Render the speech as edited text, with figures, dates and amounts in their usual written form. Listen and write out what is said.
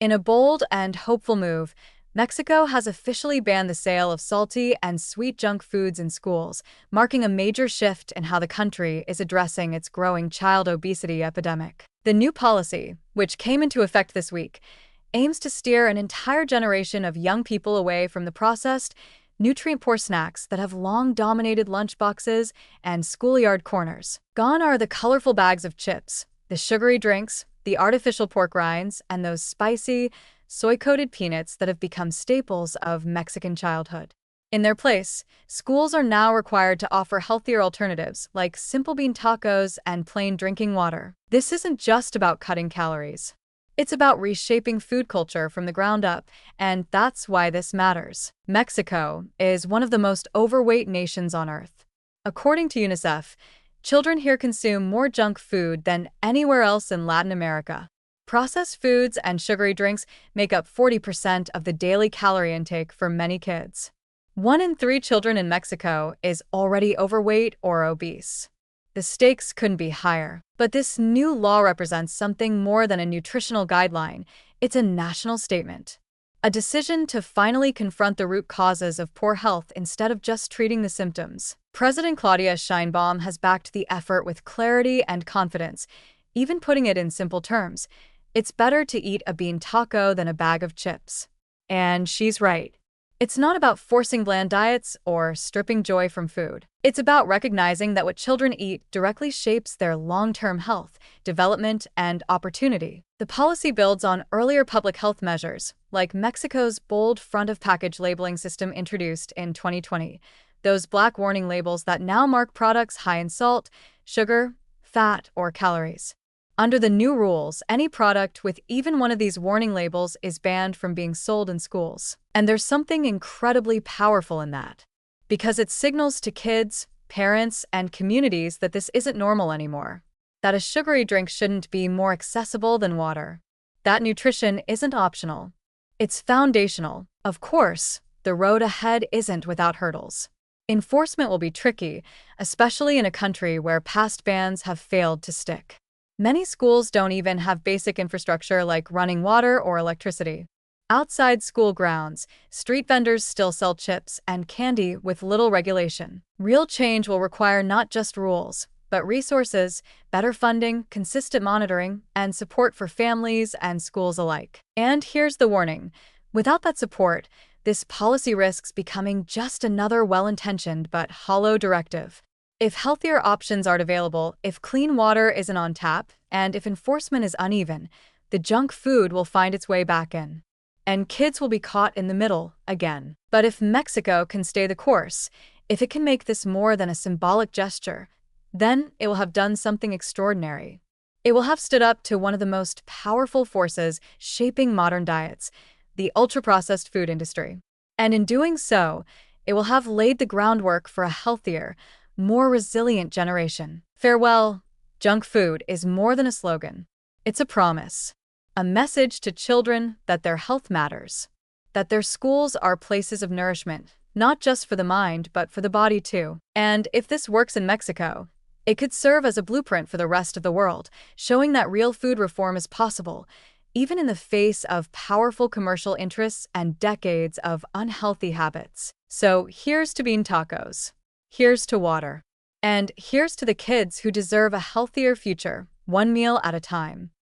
In a bold and hopeful move, Mexico has officially banned the sale of salty and sweet junk foods in schools, marking a major shift in how the country is addressing its growing child obesity epidemic. The new policy, which came into effect this week, aims to steer an entire generation of young people away from the processed, nutrient-poor snacks that have long dominated lunchboxes and schoolyard corners. Gone are the colorful bags of chips, the sugary drinks, the artificial pork rinds, and those spicy, soy-coated peanuts that have become staples of Mexican childhood. In their place, schools are now required to offer healthier alternatives like simple bean tacos and plain drinking water. This isn't just about cutting calories. It's about reshaping food culture from the ground up, and that's why this matters. Mexico is one of the most overweight nations on Earth. According to UNICEF, children here consume more junk food than anywhere else in Latin America. Processed foods and sugary drinks make up 40% of the daily calorie intake for many kids. 1 in 3 children in Mexico is already overweight or obese. The stakes couldn't be higher. But this new law represents something more than a nutritional guideline. It's a national statement. A decision to finally confront the root causes of poor health instead of just treating the symptoms. President Claudia Sheinbaum has backed the effort with clarity and confidence, even putting it in simple terms. It's better to eat a bean taco than a bag of chips. And she's right. It's not about forcing bland diets or stripping joy from food. It's about recognizing that what children eat directly shapes their long-term health, development, and opportunity. The policy builds on earlier public health measures, like Mexico's bold front-of-package labeling system introduced in 2020, those black warning labels that now mark products high in salt, sugar, fat, or calories. Under the new rules, any product with even one of these warning labels is banned from being sold in schools. And there's something incredibly powerful in that, because it signals to kids, parents, and communities that this isn't normal anymore, that a sugary drink shouldn't be more accessible than water, that nutrition isn't optional. It's foundational. Of course, the road ahead isn't without hurdles. Enforcement will be tricky, especially in a country where past bans have failed to stick. Many schools don't even have basic infrastructure like running water or electricity. Outside school grounds, street vendors still sell chips and candy with little regulation. Real change will require not just rules, but resources, better funding, consistent monitoring, and support for families and schools alike. And here's the warning. Without that support, this policy risks becoming just another well-intentioned but hollow directive. If healthier options aren't available, if clean water isn't on tap, and if enforcement is uneven, the junk food will find its way back in. And kids will be caught in the middle again. But if Mexico can stay the course, if it can make this more than a symbolic gesture, then it will have done something extraordinary. It will have stood up to one of the most powerful forces shaping modern diets, the ultra-processed food industry. And in doing so, it will have laid the groundwork for a healthier, more resilient generation. Farewell, junk food is more than a slogan. It's a promise, a message to children that their health matters, that their schools are places of nourishment, not just for the mind, but for the body too. And if this works in Mexico, it could serve as a blueprint for the rest of the world, showing that real food reform is possible, even in the face of powerful commercial interests and decades of unhealthy habits. So here's to bean tacos. Here's to water. And here's to the kids who deserve a healthier future, one meal at a time.